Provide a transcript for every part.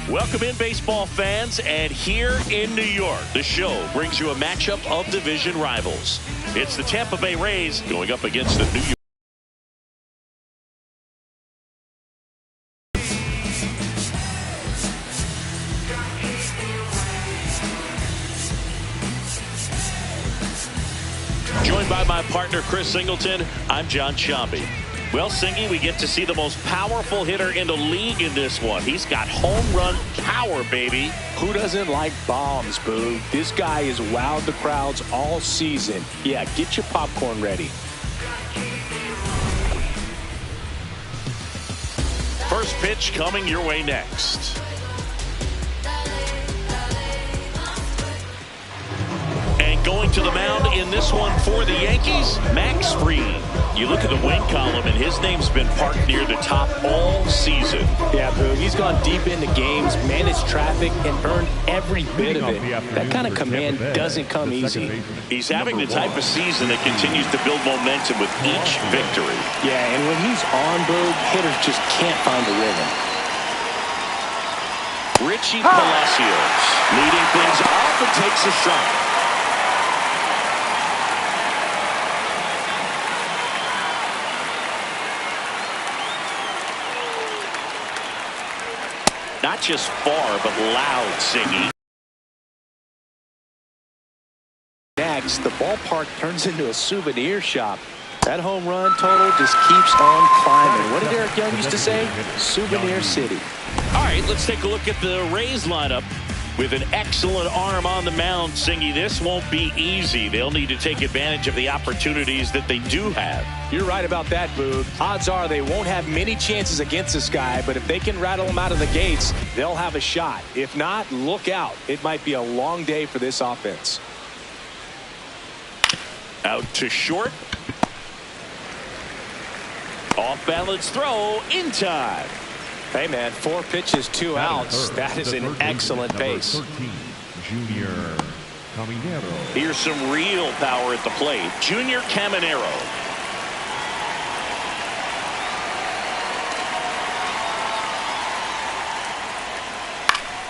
Welcome in, baseball fans, and here in New York, the show brings you a matchup of division rivals. It's the Tampa Bay Rays going up against the New York. Joined by my partner, Chris Singleton, I'm John Shambi. Well, Singy, we get to see the most powerful hitter in the league in this one. He's got home run power, baby. Who doesn't like bombs, Boo? This guy has wowed the crowds all season. Yeah, get your popcorn ready. First pitch coming your way next. And going to the mound in this one for the Yankees, Max Fried. You look at the win column, and his name's been parked near the top all season. Yeah, Boo, he's gone deep into games, managed traffic, and earned every bit of it. That kind of command doesn't come easy. He's having the type of season that continues to build momentum with each victory. Yeah, and when he's on, Boo, hitters just can't find the rhythm. Richie Palacios leading things off and takes a shot. Not just far, but loud, singing. Next, the ballpark turns into a souvenir shop. That home run total just keeps on climbing. What did Eric Young used to say? Souvenir City. All right, let's take a look at the Rays lineup. With an excellent arm on the mound, Singy, this won't be easy. They'll need to take advantage of the opportunities that they do have. You're right about that, Boog. Odds are they won't have many chances against this guy, but if they can rattle him out of the gates, they'll have a shot. If not, look out. It might be a long day for this offense. Out to short. Off balance throw in time. Hey, man, 4 pitches, 2 outs. That is an excellent pace. Here's some real power at the plate. Junior Caminero.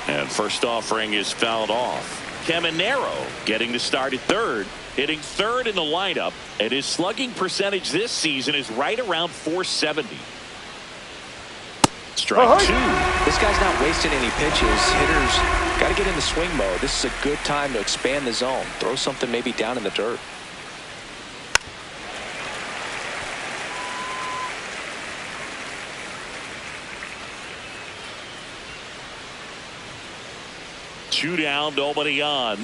And first offering is fouled off. Caminero getting the start at third, hitting third in the lineup, and his slugging percentage this season is right around .470. Strike 2. This guy's not wasting any pitches. Hitters got to get in the swing mode. This is a good time to expand the zone. Throw something maybe down in the dirt. Two down, nobody on.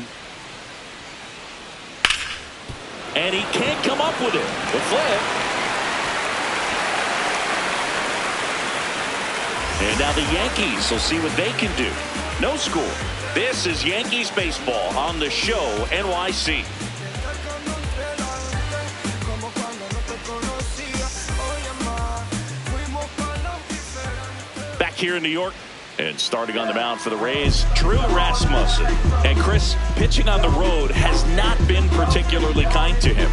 And he can't come up with it. The flip. And now the Yankees will see what they can do. No score. This is Yankees baseball on the show NYC. Back here in New York. And starting on the mound for the Rays, Drew Rasmussen. And Chris, pitching on the road has not been particularly kind to him.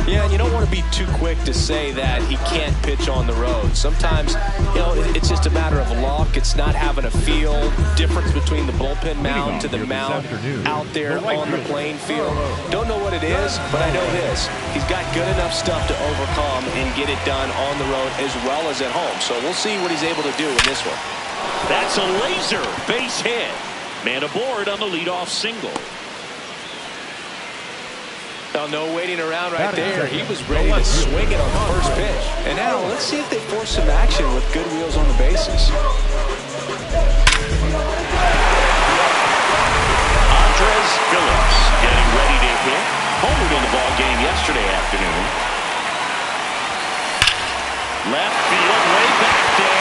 Yeah, and you don't want to be too quick to say that he can't pitch on the road. Sometimes, you know, it's just a matter of luck. It's not having a feel. Difference between the bullpen mound to the mound out there on the playing field. Don't know what it is, but I know this. He's got good enough stuff to overcome and get it done on the road as well as at home. So we'll see what he's able to do in this one. That's a laser base hit. Man aboard on the leadoff single. Now, no waiting around right there. He was ready to swing it on the first pitch. And now let's see if they force some action with good wheels on the bases. Andres Phillips getting ready to hit. Homered in the ball game yesterday afternoon. Left field, way back there.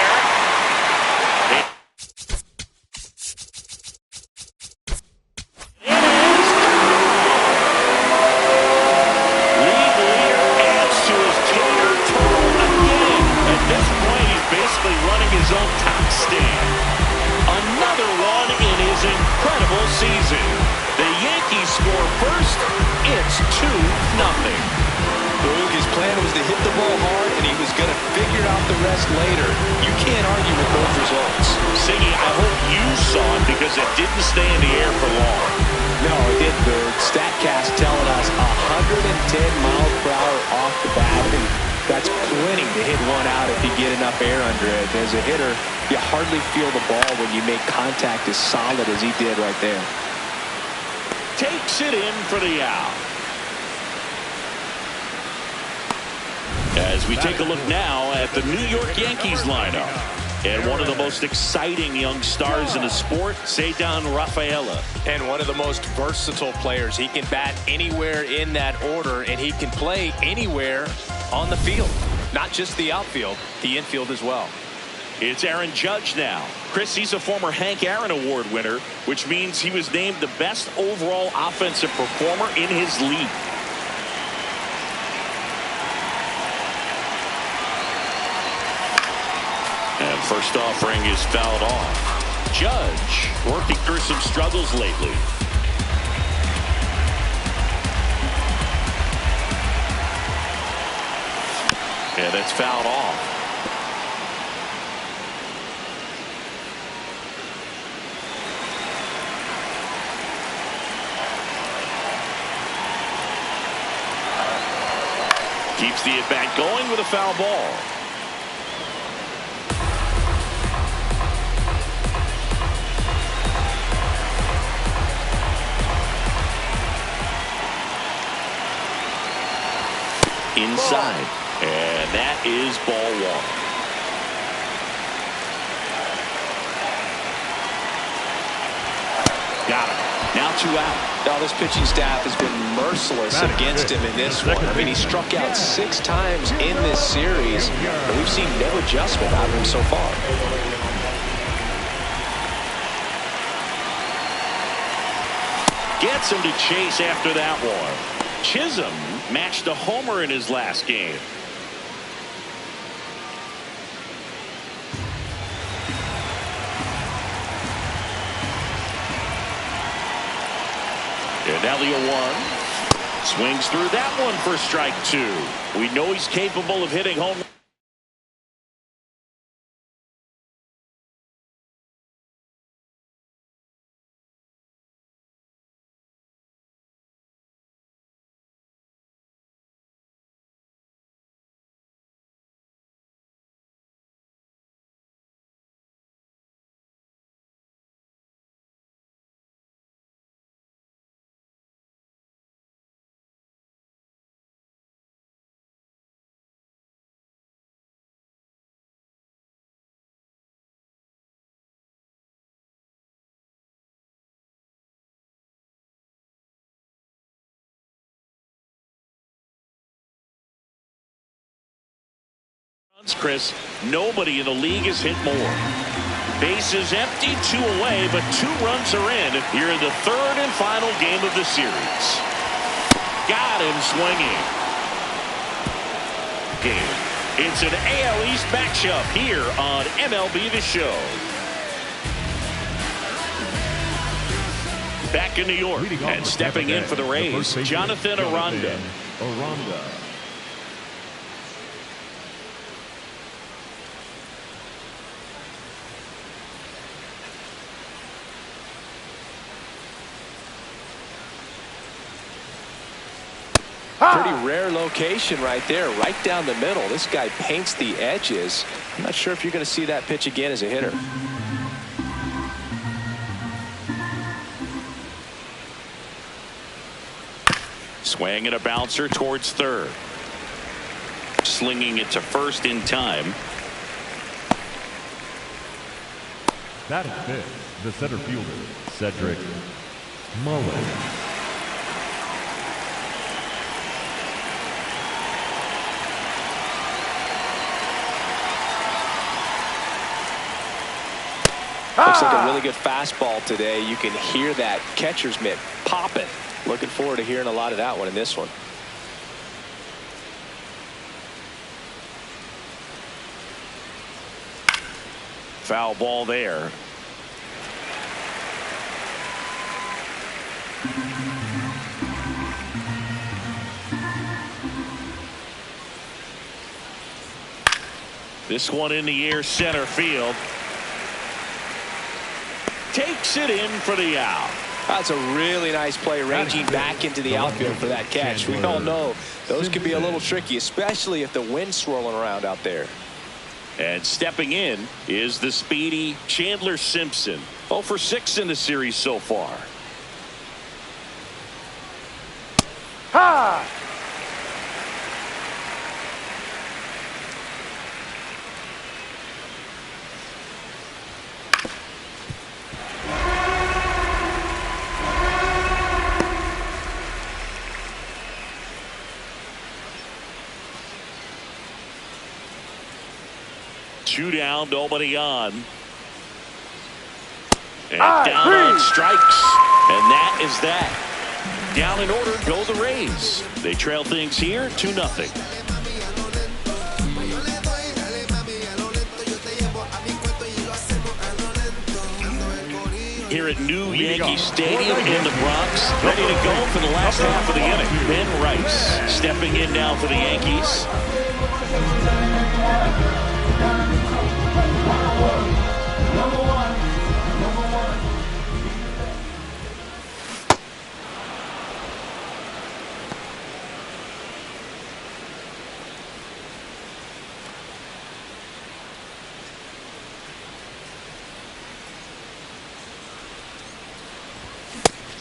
His own top stand. Another one in his incredible season. The Yankees score first. It's 2-0. Boog. His plan was to hit the ball hard, and he was going to figure out the rest later. You can't argue with those results. Siggy, I hope you saw it because it didn't stay in the air for long. No, it didn't, Boog. StatCast telling us 110 miles per hour off the bat, and that's plenty to hit one out if you get enough air under it. As a hitter, you hardly feel the ball when you make contact as solid as he did right there. Takes it in for the out. As we take a look now at the New York Yankees lineup. And one of the most exciting young stars in the sport, Ceddanne Rafaela. And one of the most versatile players. He can bat anywhere in that order, and he can play anywhere on the field. Not just the outfield, the infield as well. It's Aaron Judge now. Chris, he's a former Hank Aaron Award winner, which means he was named the best overall offensive performer in his league. And first offering is fouled off. Judge working through some struggles lately. And it's fouled off. Keeps the at-bat going with a foul ball. Inside, and that is ball one. Got him. Now 2 out. Now this pitching staff has been merciless against him in this one. I mean, he struck out 6 times in this series, and we've seen no adjustment out of him so far. Gets him to chase after that one. Chisholm matched a homer in his last game. And now the 0-1. Swings through that one for strike 2. We know he's capable of hitting home. Chris, nobody in the league has hit more. Bases empty, 2 away, but 2 runs are in here in the 3rd and final game of the series. Got him swinging. Game. It's an AL East matchup here on MLB The Show. Back in New York and stepping in for the Rays, Jonathan Aranda. Pretty rare location right there, right down the middle. This guy paints the edges. I'm not sure if you're going to see that pitch again as a hitter. Swing and a bouncer towards third. Slinging it to first in time. That is fifth, the center fielder, Cedric Mullins. Looks like a really good fastball today. You can hear that catcher's mitt popping. Looking forward to hearing a lot of that one in this one. Foul ball there. This one in the air, center field. Takes it in for the out. That's a really nice play, ranging back into the outfield for that catch. We all know those can be a little tricky, especially if the wind's swirling around out there. And stepping in is the speedy Chandler Simpson. 0 for 6 in the series so far. Ha! Two down, nobody on. And down on strikes. And that is that. Down in order go the Rays. They trail things here 2-0. Here at New Yankee Stadium in the Bronx, ready to go for the last half of the inning. Ben Rice stepping in now for the Yankees.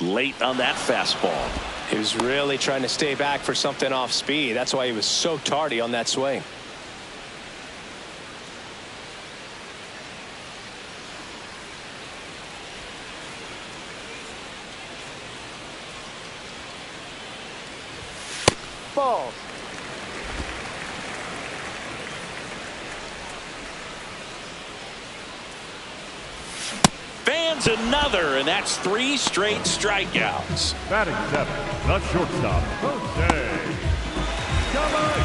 Late on that fastball. He was really trying to stay back for something off speed. That's why he was so tardy on that swing. Balls. Fans another, and that's 3 straight strikeouts. Batting 7, the shortstop, Jose Caballero.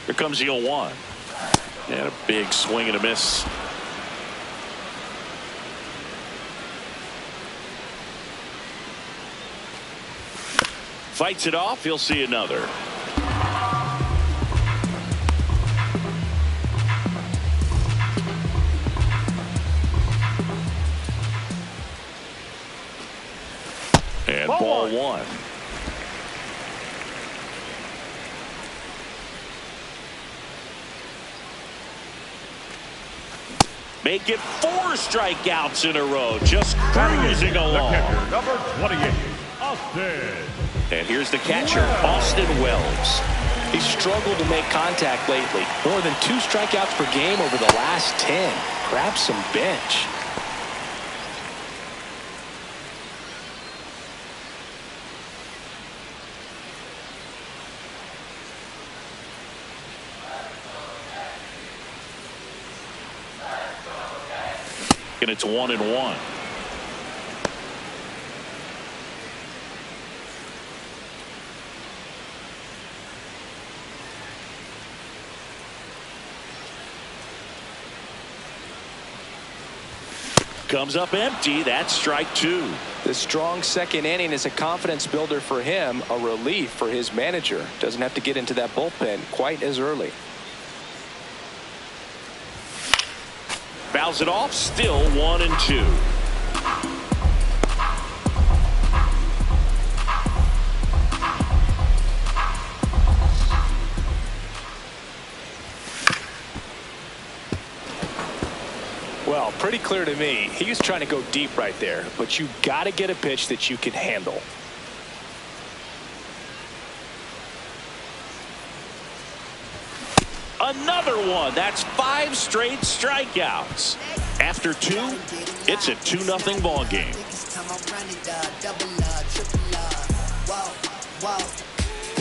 Here comes the 0-1. And a big swing and a miss. Fights it off. He'll see another. And ball 1. Make it 4 strikeouts in a row. Just cruising along. The catcher, number 28, Austin. And here's the catcher, Austin Wells. He's struggled to make contact lately. More than 2 strikeouts per game over the last 10. Grab some bench. And it's 1-1. Comes up empty. That's strike 2. The strong second inning is a confidence builder for him, a relief for his manager. Doesn't have to get into that bullpen quite as early. Fouls it off, still 1-2. Well, pretty clear to me. He was trying to go deep right there, but you got to get a pitch that you can handle. Another one. That's 5 straight strikeouts. After 2, it's a 2-0 ball game.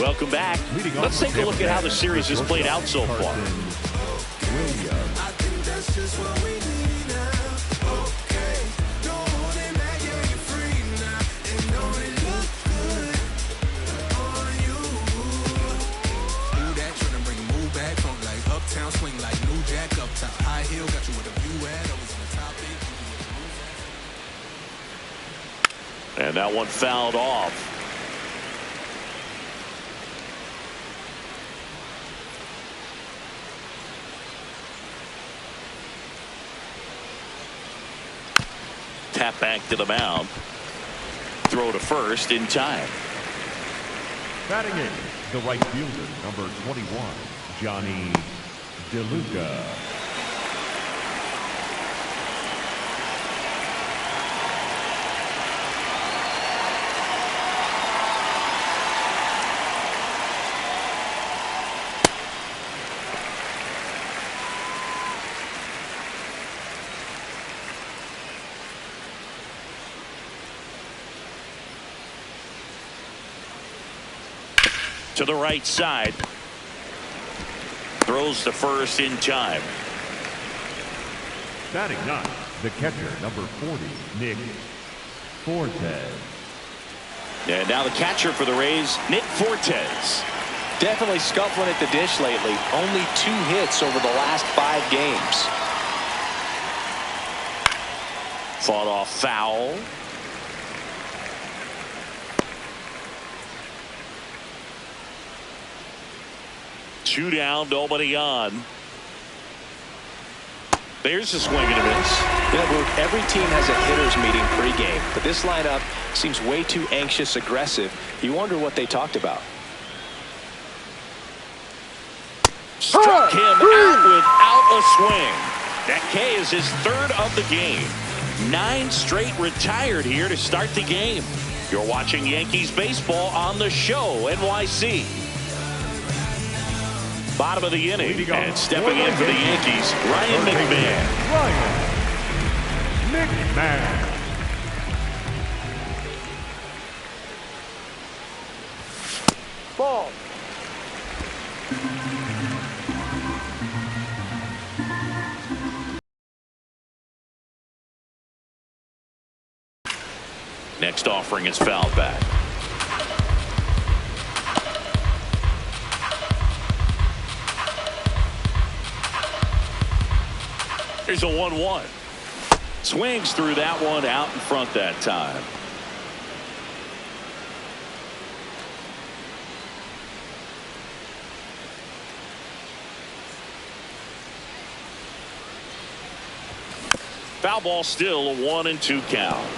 Welcome back. Let's take a look at how the series has played out so far. And that one fouled off. Tap back to the mound. Throw to first in time. Batting in, the right fielder, number 21, Johnny DeLuca. To the right side. Throws to first in time. Batting ninth, the catcher, number 40, Nick Fortes. And now the catcher for the Rays, Nick Fortes. Definitely scuffling at the dish lately. Only 2 hits over the last 5 games. Fought off foul. Two down, nobody on. There's a swing and a miss. You know, every team has a hitters meeting pregame, but this lineup seems way too anxious, aggressive. You wonder what they talked about. Struck him out without a swing. That K is his 3rd of the game. 9 straight retired here to start the game. You're watching Yankees baseball on the show, NYC. Bottom of the inning, and stepping in for the Yankees, Ryan McMahon. Ryan McMahon. Ball. Next offering is fouled back. Here's a 1-1. Swings through that one out in front that time. Foul ball, still a 1-2 count.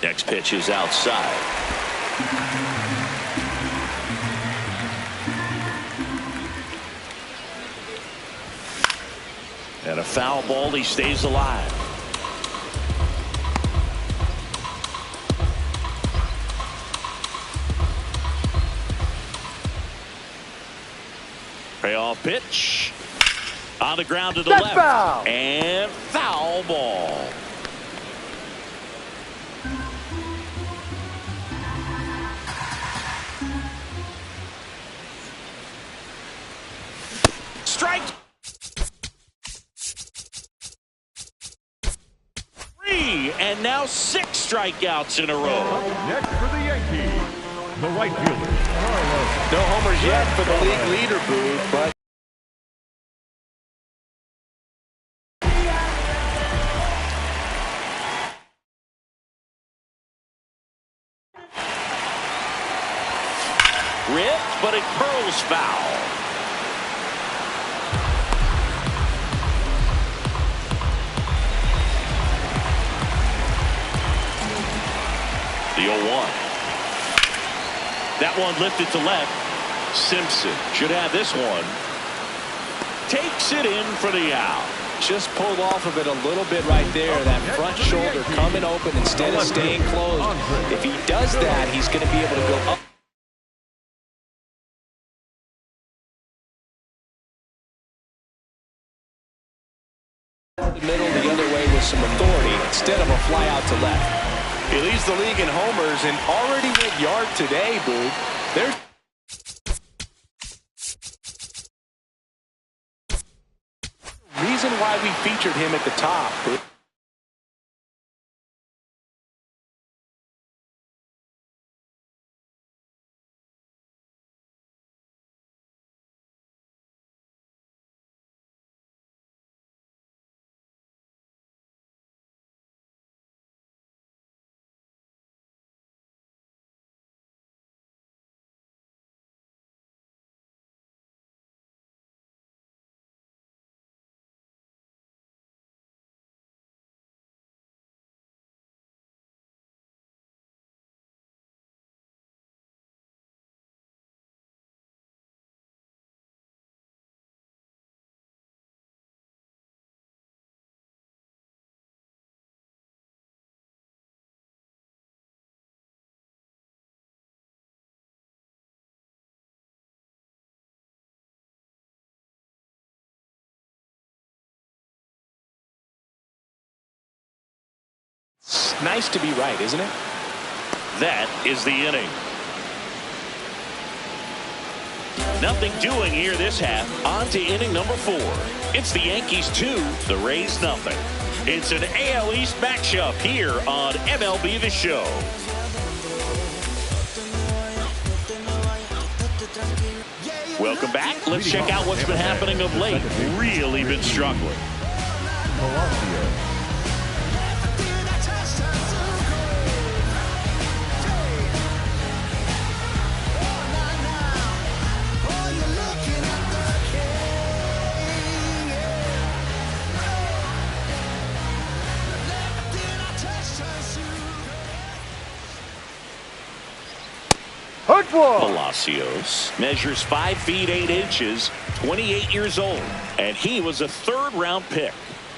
Next pitch is outside. And a foul ball, he stays alive. Payoff pitch. On the ground to the left. Foul. And foul ball. Strike 3, and now 6 strikeouts in a row. Next for the Yankees, the right fielder, Carlos. No homers yet for the league leader, Booth, but ripped, but it curls foul. The 0-1. That one lifted to left. Simpson should have this one. Takes it in for the out. just pulled off of it a little bit right there. That front shoulder coming open instead of staying closed. If he does that, he's going to be able to go up the middle the other way with some authority instead of a fly out to left. He leads the league in homers and already went yard today, Boo. There's reason why we featured him at the top. It's nice to be right, isn't it? That is the inning. Nothing doing here this half. On to inning number 4. It's the Yankees 2, the Rays nothing. It's an AL East matchup here on MLB The Show. Welcome back. Let's check out what's been happening of late. Really been struggling. Palacios measures 5 feet 8 inches, 28 years old, and he was a 3rd-round pick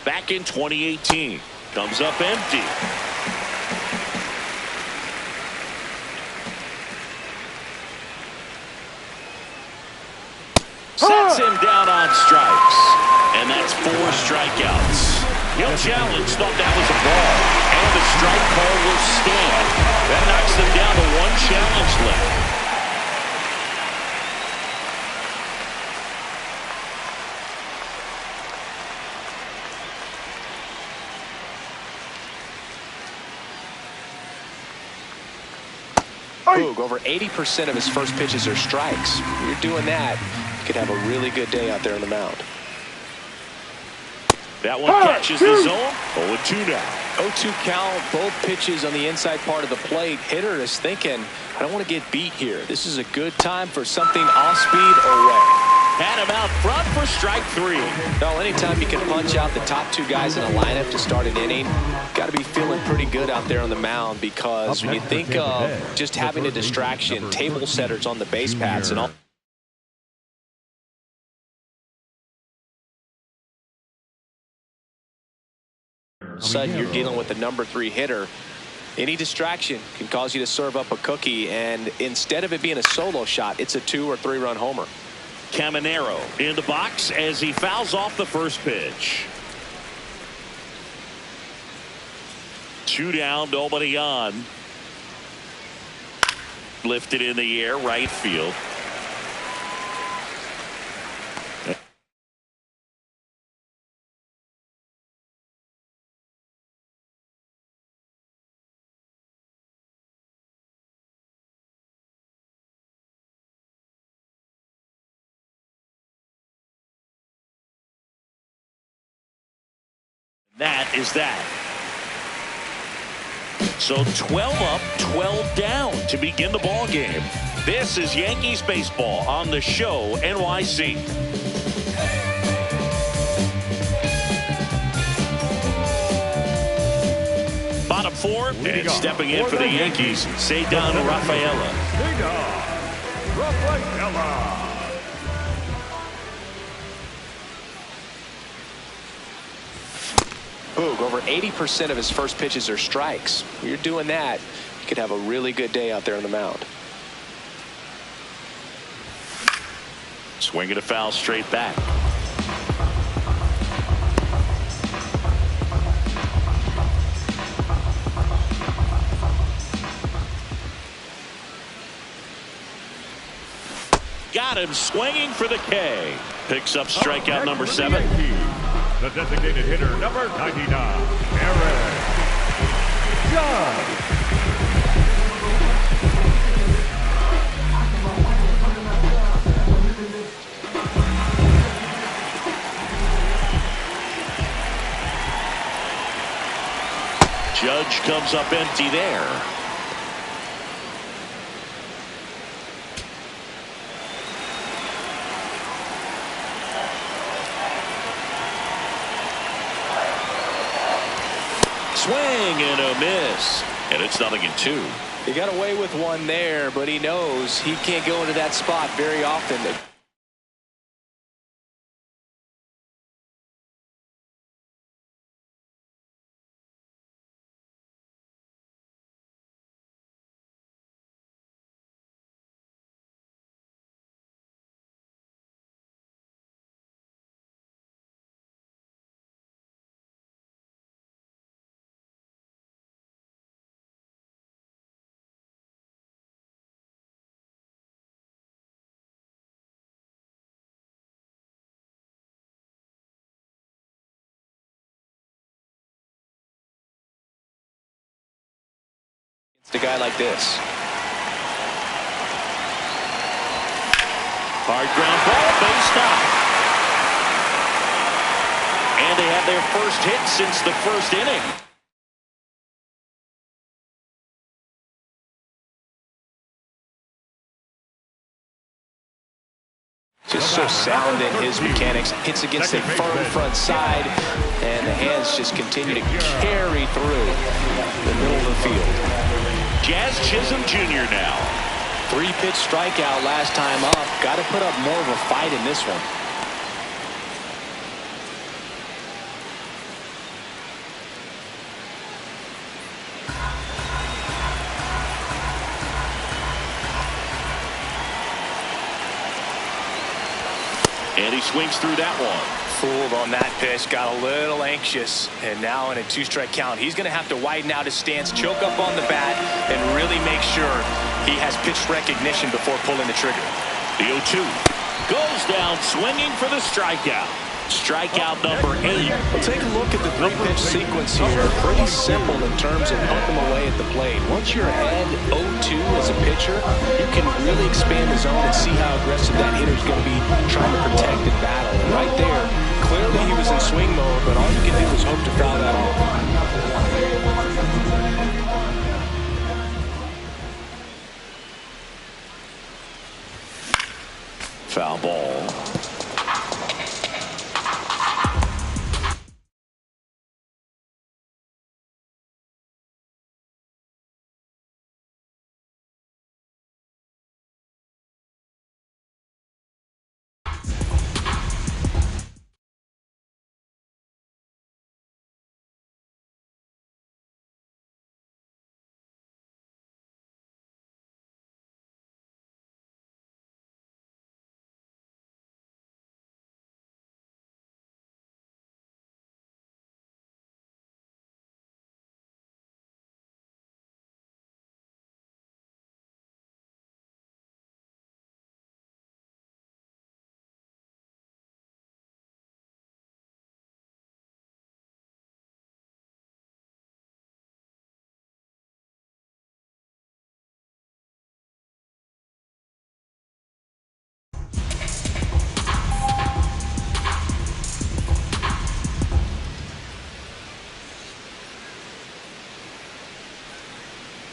back in 2018. Comes up empty. Sets him down on strikes, and that's 4 strikeouts. He'll challenge, thought that was a ball, and the strike call will stand. That knocks them down to 1 challenge left. Boog, over 80% of his first pitches are strikes. You're doing that, you could have a really good day out there on the mound. That one catches the zone. 0-2 now. 0-2 count, both pitches on the inside part of the plate. Hitter is thinking, I don't want to get beat here. This is a good time for something off speed or way. Had him out front for strike 3. Well, anytime you can punch out the top 2 guys in a lineup to start an inning, got to be feeling pretty good out there on the mound, because when you think of just having a distraction, table setters on the base paths and all. Sudden you're dealing with the number 3 hitter. Any distraction can cause you to serve up a cookie, and instead of it being a solo shot, it's a 2 or 3 run homer. Caminero in the box as he fouls off the first pitch. 2 down, nobody on. Lifted in the air, right field. That is that. So 12 up, 12 down to begin the ball game. This is Yankees baseball on the Show NYC. Bottom 4, and stepping in for the Yankees, Cedar Rafaela. Boog, over 80% of his first pitches are strikes. When you're doing that, you could have a really good day out there on the mound. Swing and a foul straight back. Got him swinging for the K. Picks up strikeout number 7. The designated hitter, number 99, Aaron Judge. Judge comes up empty there. Swing and a miss. And it's 0-2. He got away with one there, but he knows he can't go into that spot very often. A guy like this. Hard ground ball, base knock. And they have their first hit since the first inning. Just so sound in his mechanics. Hits against a firm front side, and the hands just continue to carry through the middle of the field. Jazz Chisholm Jr. now. 3-pitch strikeout last time up. Got to put up more of a fight in this one. And he swings through that one. Fooled on that pitch, got a little anxious, and now in a 2-strike count, he's going to have to widen out his stance, choke up on the bat, and really make sure he has pitch recognition before pulling the trigger. The 0-2 goes down swinging for the strikeout. Strikeout number 8. Well, take a look at the 3-pitch sequence here. Pretty simple in terms of putting them away at the plate. Once you're ahead 0-2 as a pitcher, you can really expand the zone and see how aggressive that hitter is going to be trying to protect and battle. And right there, clearly he was in swing mode, but all you can do is hope to foul that off. Foul ball.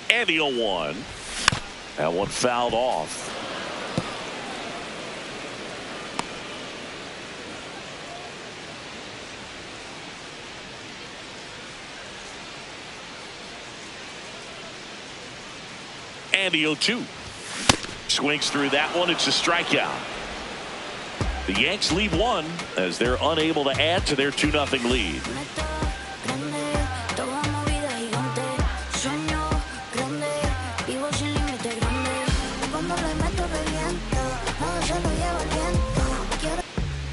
And the 0-1. That one fouled off. And the 0-2. Swings through that one. It's a strikeout. The Yanks leave one as they're unable to add to their 2-0 lead.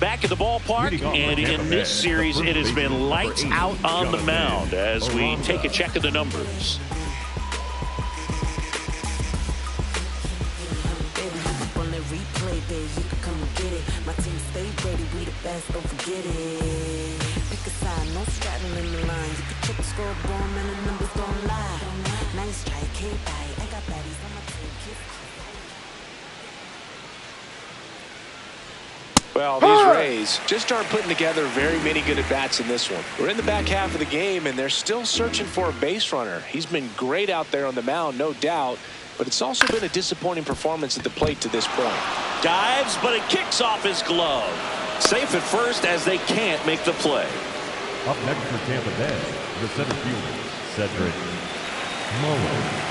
Back at the ballpark, and in this series it has been lights out on the mound as we take a check of the numbers. Replay, babe, you can come and get it. My team stay ready, we the best, don't forget it. Pick a side, no straddling the line. You could check the scoreboard, man, the numbers don't lie. Nice try, can't bite. I got baddies on my team. Well, these Rays just aren't putting together very many good at-bats in this one. We're in the back half of the game, and they're still searching for a base runner. He's been great out there on the mound, no doubt, but it's also been a disappointing performance at the plate to this point. Dives, but it kicks off his glove. Safe at first as they can't make the play. Up next for Tampa Bay, the center fielder, Cedric Mullins.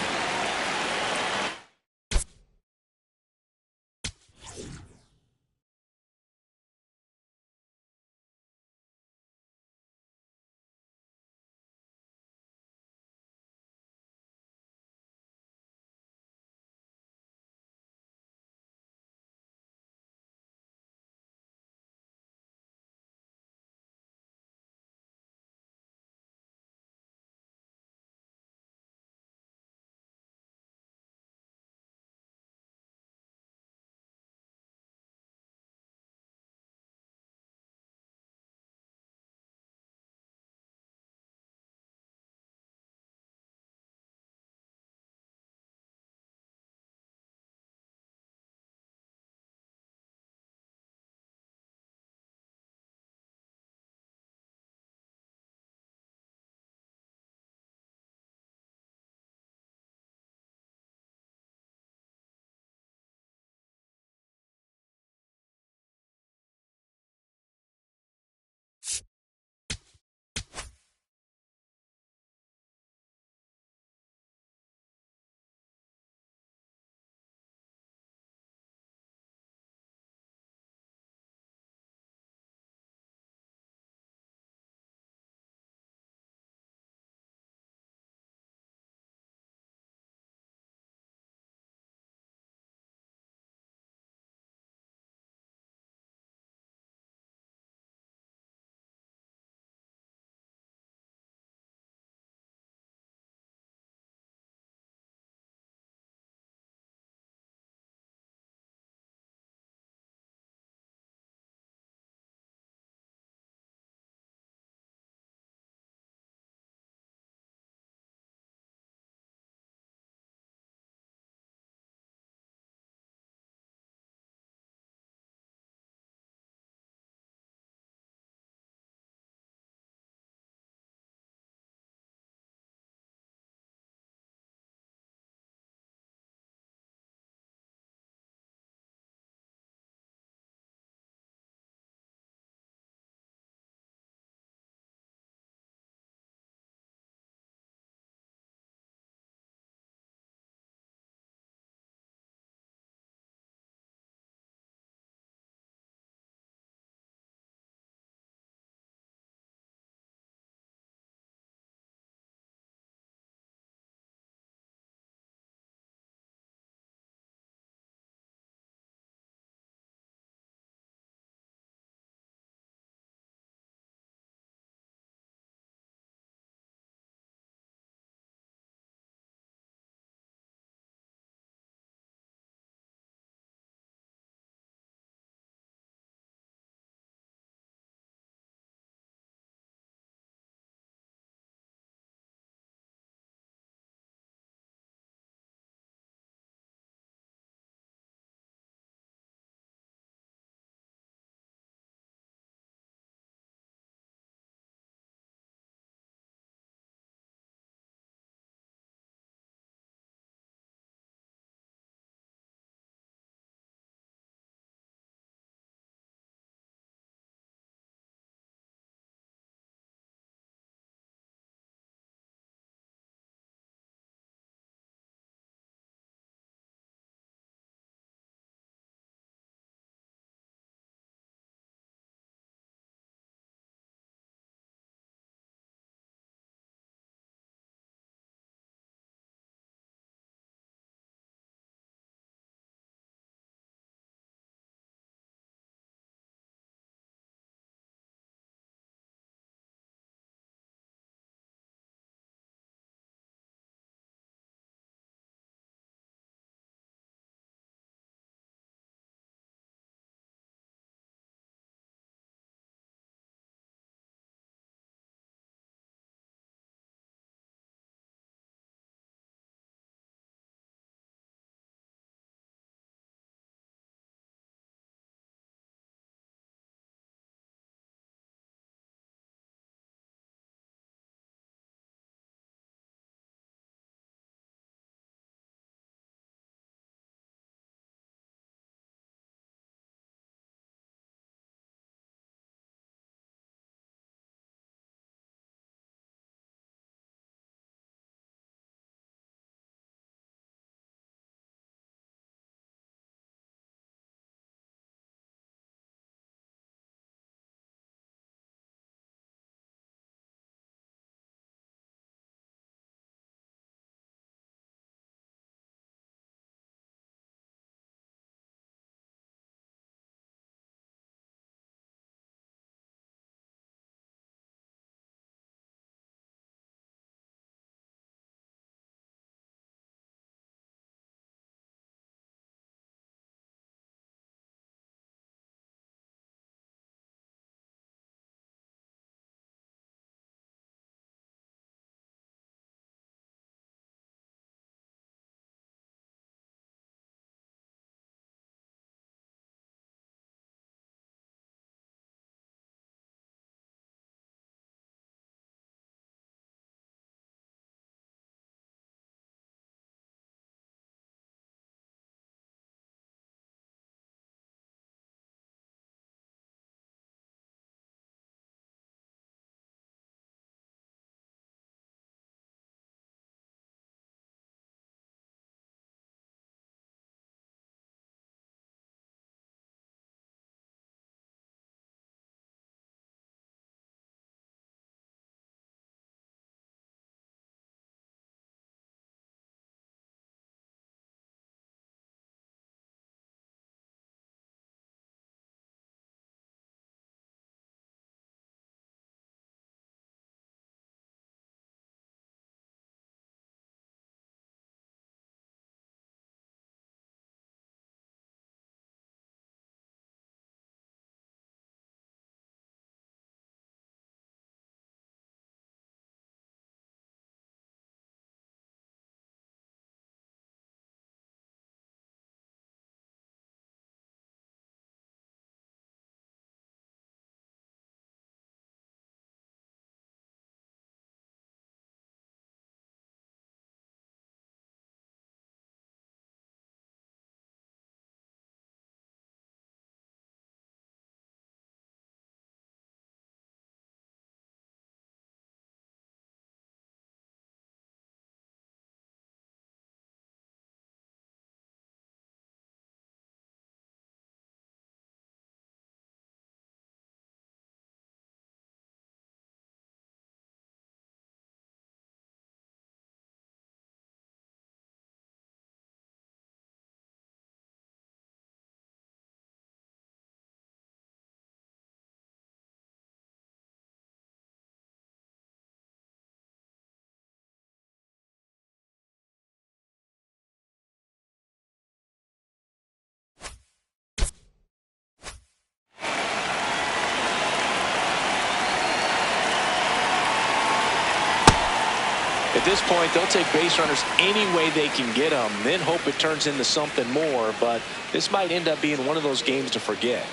At this point, they'll take base runners any way they can get them, then hope it turns into something more. But this might end up being one of those games to forget.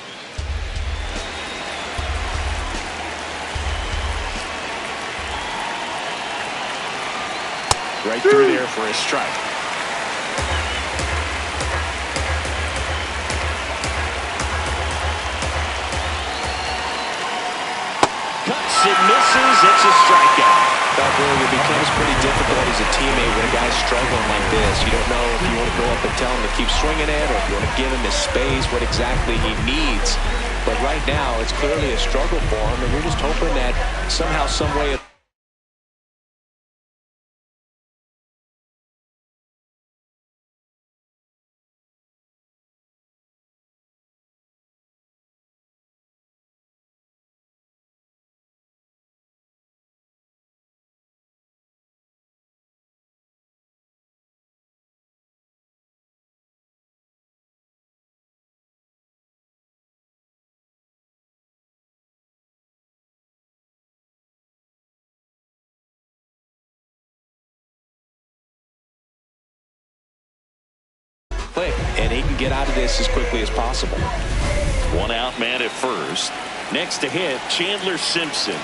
Right through there for a strike. Cuts and misses. It's a strikeout. It becomes pretty difficult as a teammate when a guy's struggling like this. You don't know if you want to go up and tell him to keep swinging it or if you want to give him his space, what exactly he needs. But right now, it's clearly a struggle for him, and we're just hoping that somehow, some way... and he can get out of this as quickly as possible. One out man at first. Next to hit, Chandler Simpson.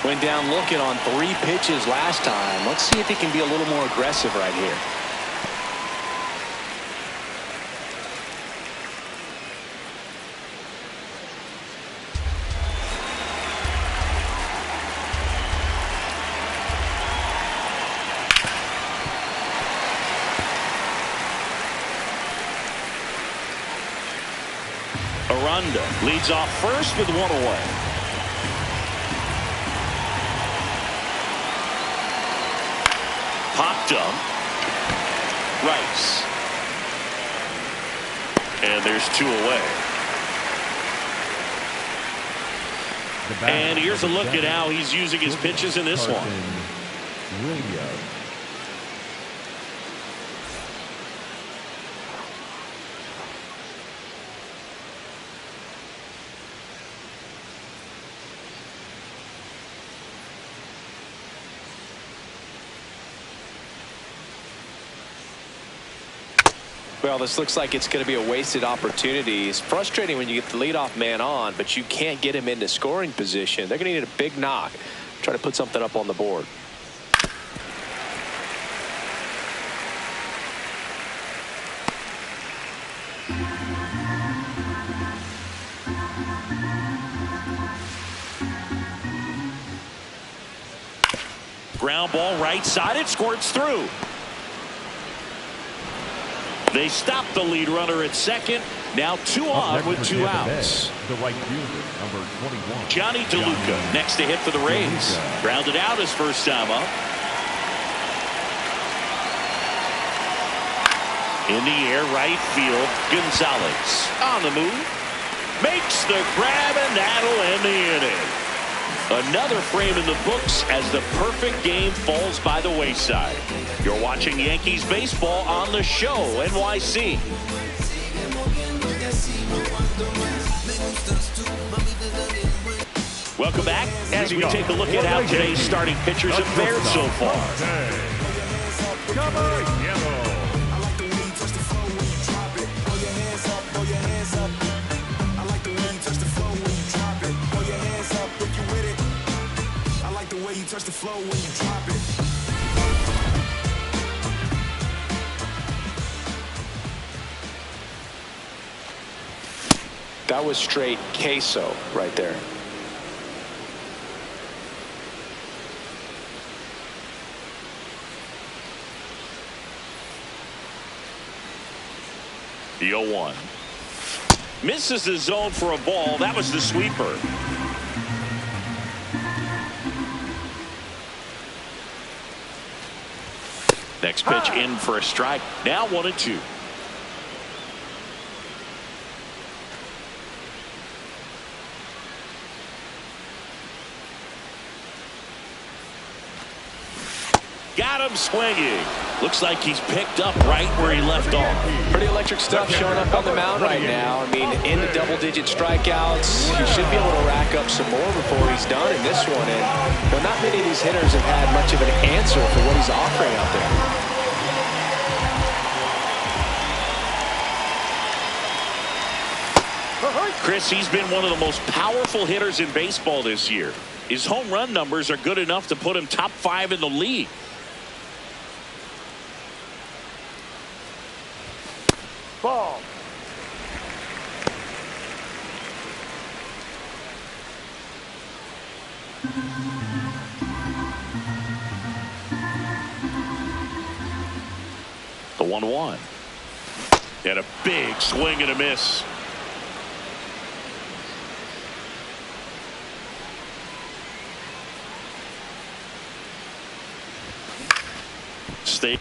Went down looking on 3 pitches last time. Let's see if he can be a little more aggressive right here. Leads off first with 1 away. Popped up. Rice. And there's 2 away. And here's a look at how he's using his pitches in this one. Well, this looks like it's going to be a wasted opportunity. It's frustrating when you get the leadoff man on, but you can't get him into scoring position. They're going to need a big knock. Try to put something up on the board. Ground ball right side. It squirts through. They stop the lead runner at second. Now 2 on with 2 outs. The right fielder, number 21. Johnny DeLuca next to hit for the Rays. Grounded out his first time up. In the air, right field. Gonzalez on the move. Makes the grab, and that'll end the inning. Another frame in the books as the perfect game falls by the wayside. You're watching Yankees baseball on the show, NYC. Welcome back as we take a look at how today's starting pitchers have fared so far. Touch the floor when you drop it. That was straight queso right there. The 0-1. Misses the zone for a ball. That was the sweeper. Next pitch in for a strike. Now 1-2. Got him swinging. Looks like he's picked up right where he left off. Pretty electric stuff showing up on the mound right now. I mean, in the double-digit strikeouts, he should be able to rack pick up some more before he's done in this one. And not many of these hitters have had much of an answer for what he's offering out there. Chris, he's been one of the most powerful hitters in baseball this year. His home run numbers are good enough to put him top 5 in the league. Ball. The 1-1. And a big swing and a miss. Stay.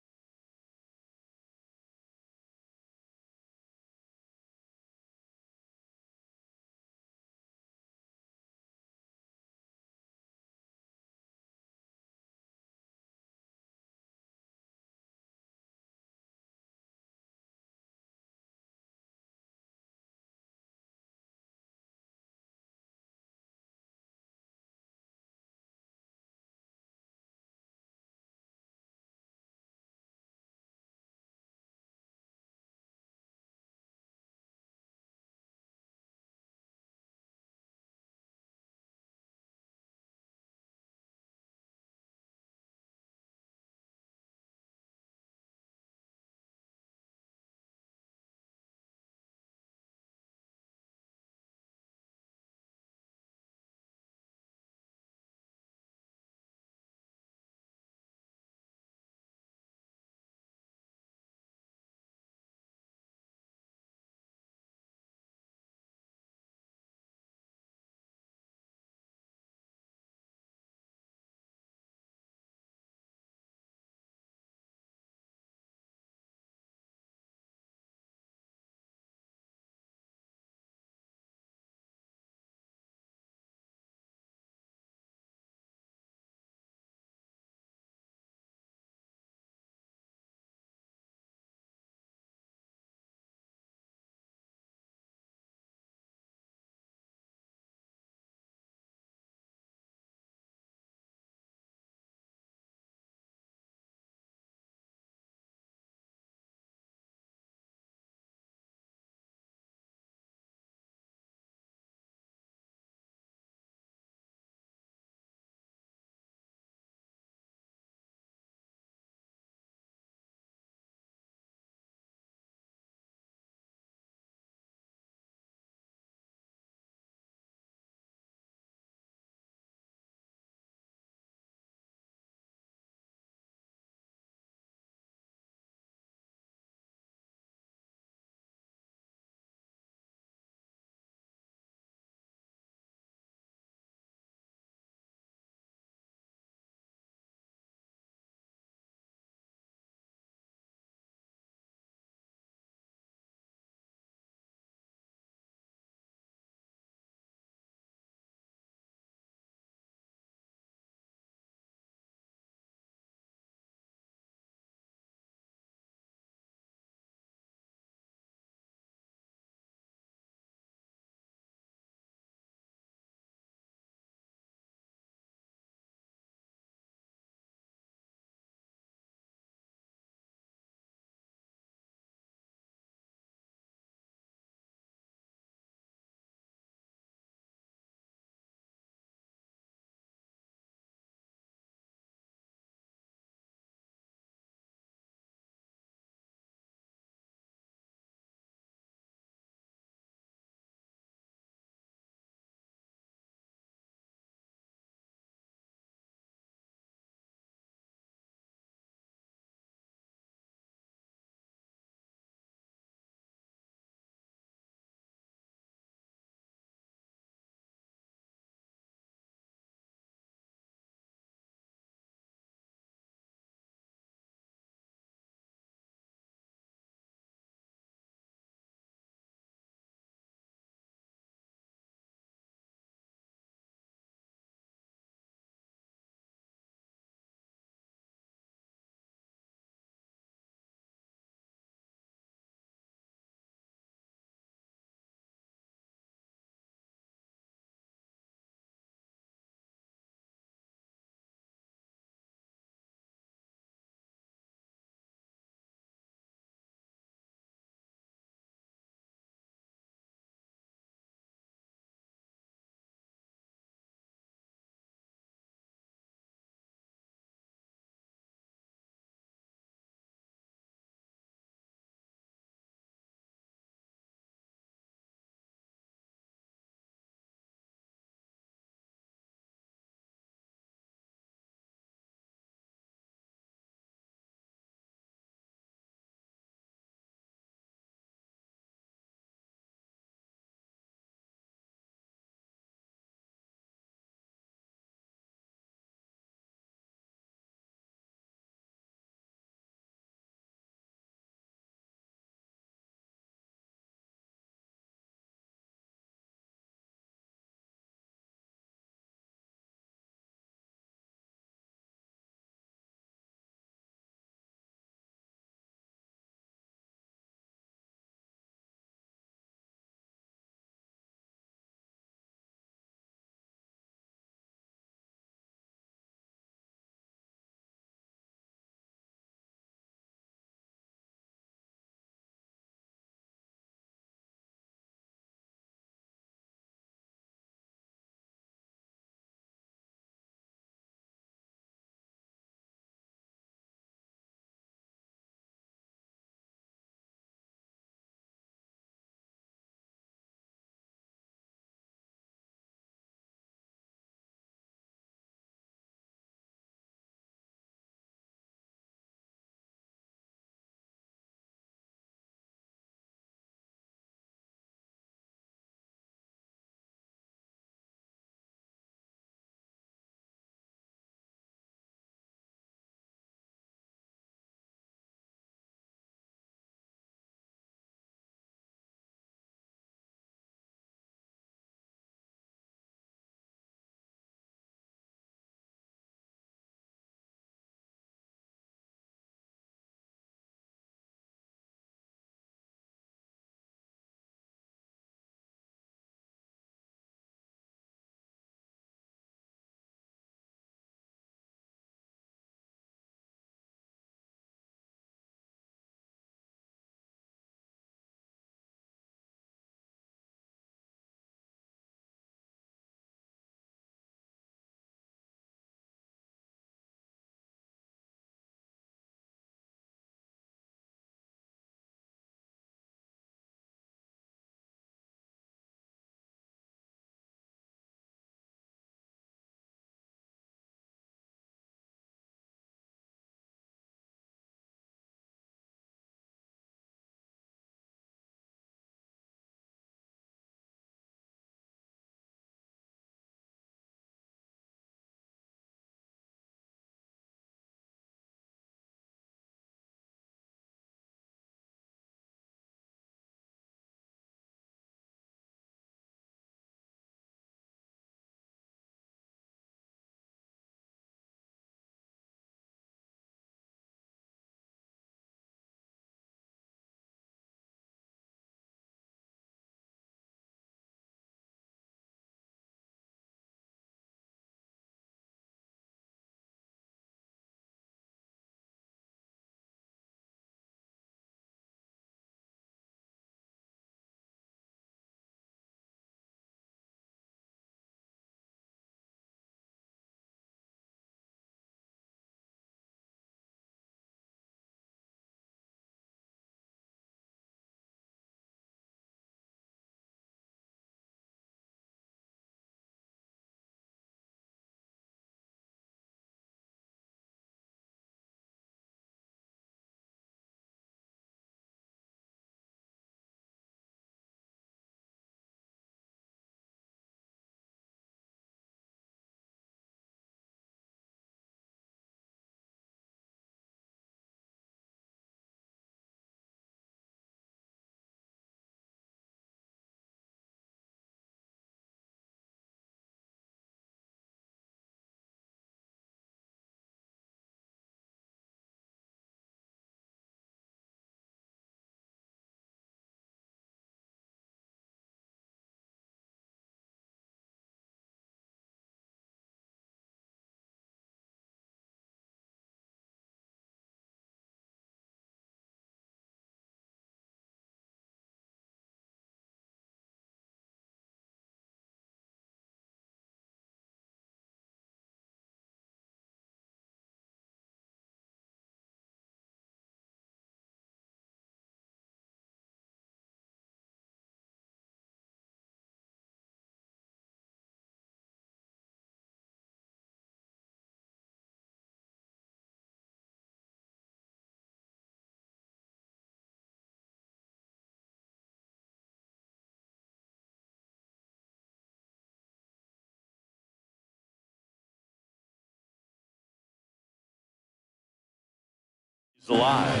alive.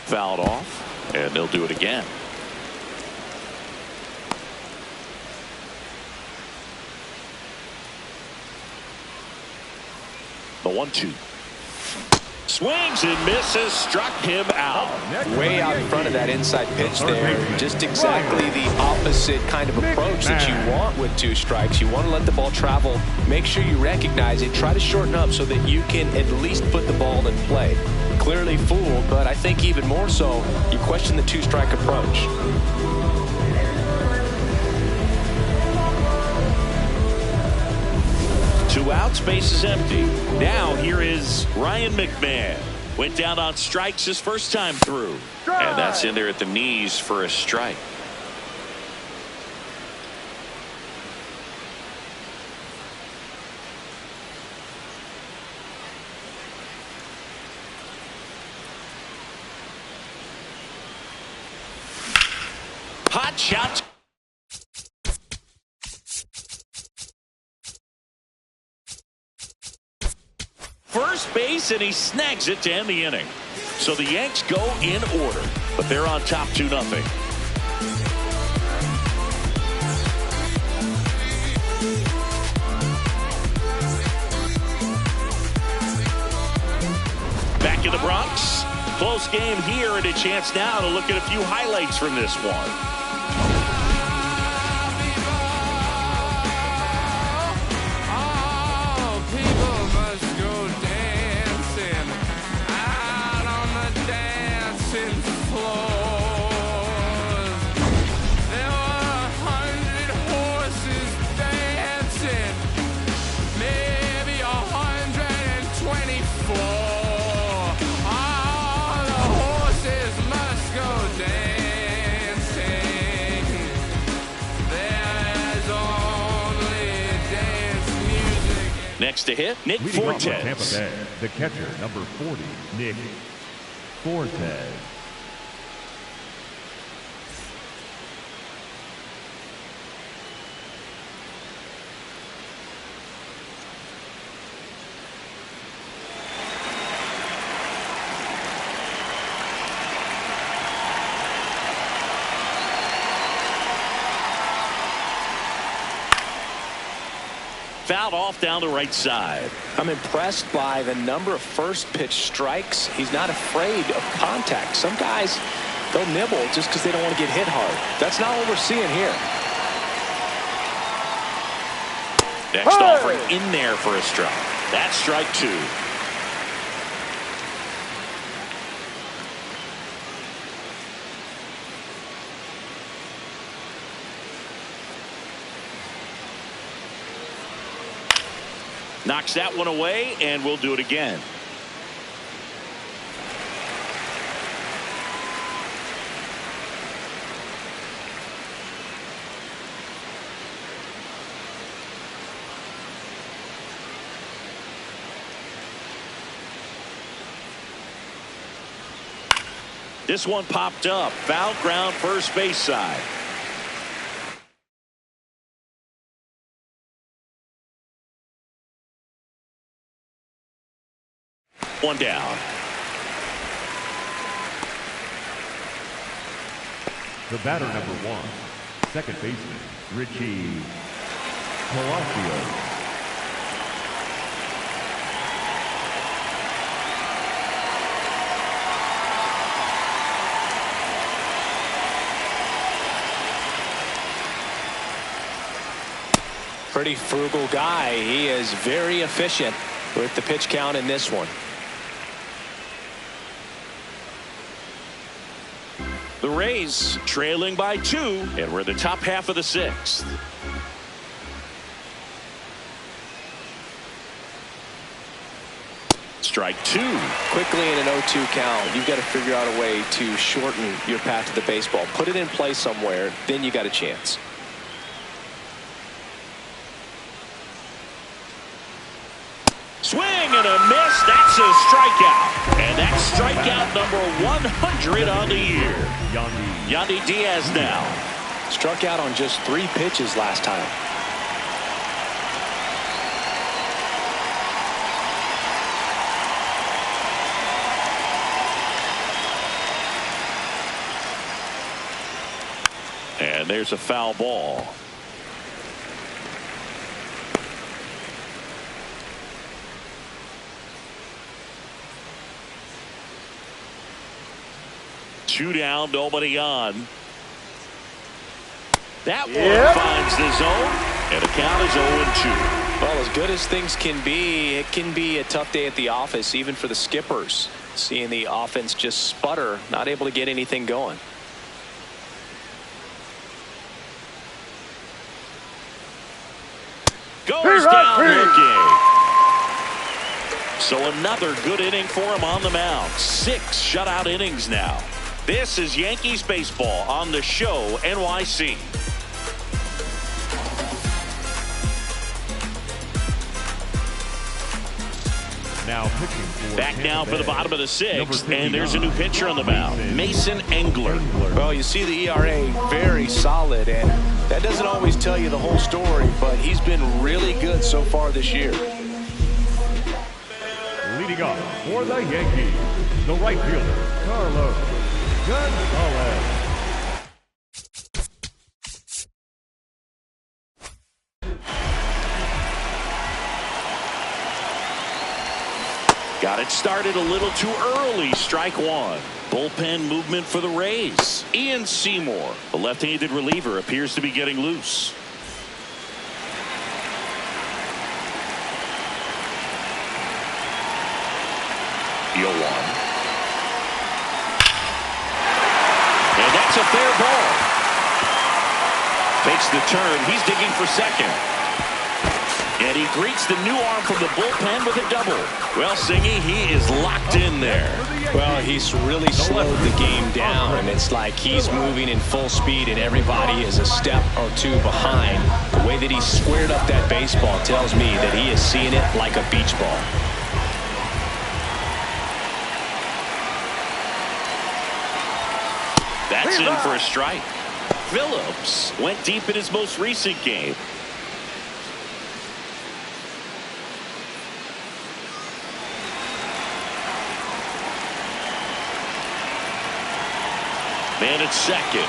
Fouled off, and they'll do it again. The 1-2. Swings and misses, struck him out. Way out in front of that inside pitch there. Just exactly the opposite kind of approach that you want with 2 strikes. You want to let the ball travel. Make sure you recognize it. Try to shorten up so that you can at least put the ball in play. Clearly fooled, but I think even more so, you question the 2-strike approach. Two outs, base is empty. Now here is Ryan McMahon. Went down on strikes his first time through. And that's in there at the knees for a strike. Hot shot. First base, and he snags it to end the inning. So the Yanks go in order, but they're on top 2-0. Back in the Bronx. Close game here, and a chance now to look at a few highlights from this one. Next to hit, Nick Fortes. Tampa Bay, the catcher, number 40, Nick Fortes. Fouled off down the right side. I'm impressed by the number of first pitch strikes. He's not afraid of contact. Some guys, they'll nibble just because they don't want to get hit hard. That's not what we're seeing here. Next offering in there for a strike. That's strike 2. Knocks that one away, and we'll do it again. This one popped up. Foul ground, first base side. One down. The batter, number 1, second baseman, Richie Palacios. Pretty frugal guy. He is very efficient with the pitch count in this one. The Rays trailing by 2, and we're in the top half of the 6th. Strike 2. Quickly in an 0-2 count, you've got to figure out a way to shorten your path to the baseball. Put it in play somewhere, then you got a chance. Swing and a miss. That's a strikeout. And that's strikeout number 100 on the year. Yandy Diaz now. Struck out on just 3 pitches last time. And there's a foul ball. Two down, nobody on. That one finds the zone, and the count is 0-2. Well, as good as things can be, it can be a tough day at the office, even for the skippers. Seeing the offense just sputter, not able to get anything going. Goes down looking. So another good inning for him on the mound. 6 shutout innings now. This is Yankees baseball on the show NYC. Now pitching for Back now for the bottom of the 6th, and there's a new Number pitcher on the mound, Mason Engler. Well, you see the ERA very solid, and that doesn't always tell you the whole story, but he's been really good so far this year. Leading off for the Yankees, the right fielder, Carlos Gonzalez. Got it started a little too early. Strike one. Bullpen movement for the Rays. Ian Seymour, the left-handed reliever, appears to be getting loose. Deal one. And that's a fair ball. Takes the turn. He's digging for second. And he greets the new arm from the bullpen with a double. Well, Singy, he is locked in there. Well, he's really slowed the game down. It's like he's moving in full speed and everybody is a step or two behind. The way that he squared up that baseball tells me that he is seeing it like a beach ball. That's in for a strike. Phillips went deep in his most recent game. Man at second.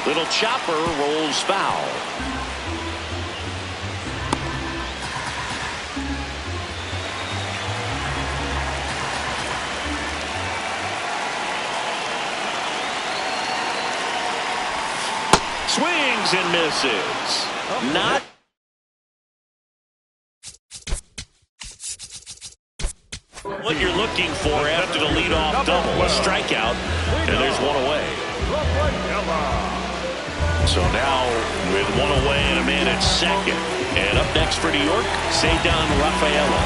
Little chopper rolls foul. Swings and misses. Not. What you're looking for after the leadoff double, a strikeout, and there's one away. So now with one away and a man at second, and up next for New York, Cedar Rafaela.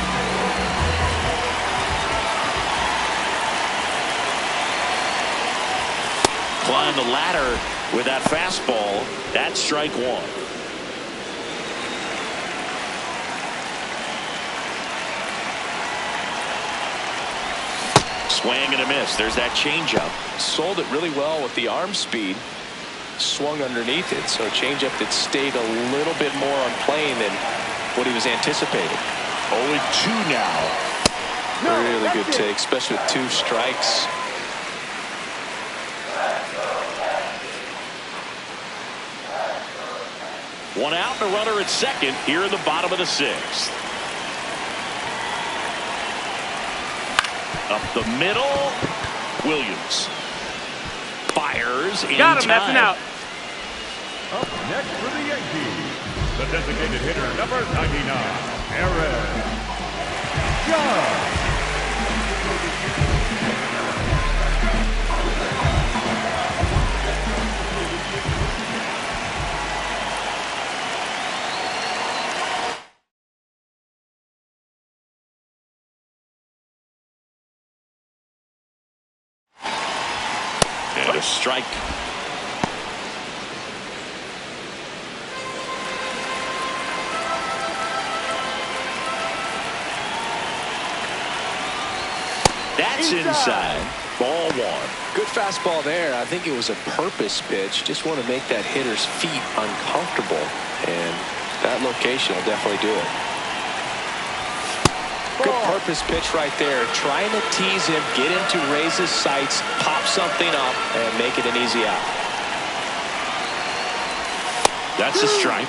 Climb the ladder with that fastball. That's strike one. Swing and a miss. There's that changeup. Sold it really well with the arm speed. Swung underneath it, so a changeup that stayed a little bit more on plane than what he was anticipating. 0-2 now. Really good take, especially with 2 strikes. One out and a runner at second here in the bottom of the 6th. Up the middle, Williams fires in Got him, time. that's an out. Up next for the Yankees, the designated hitter, number 99, Aaron Judge. And a strike. That's inside. Ball one. Good fastball there. I think it was a purpose pitch. Just want to make that hitter's feet uncomfortable. And that location will definitely do it. Good purpose pitch right there. Trying to tease him, get him to raise his sights, pop something up, and make it an easy out. That's a strike.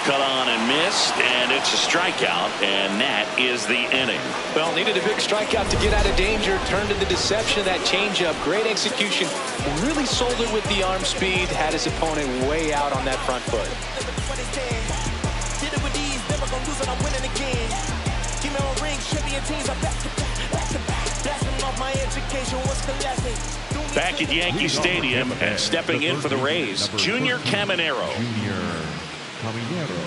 Cut on and missed, and it's a strikeout, and that is the inning. Well, needed a big strikeout to get out of danger. Turned to the deception of that changeup. Great execution. Really sold it with the arm speed. Had his opponent way out on that front foot. Back at Yankee Stadium and stepping in for the Rays, Junior Caminero. Caminero.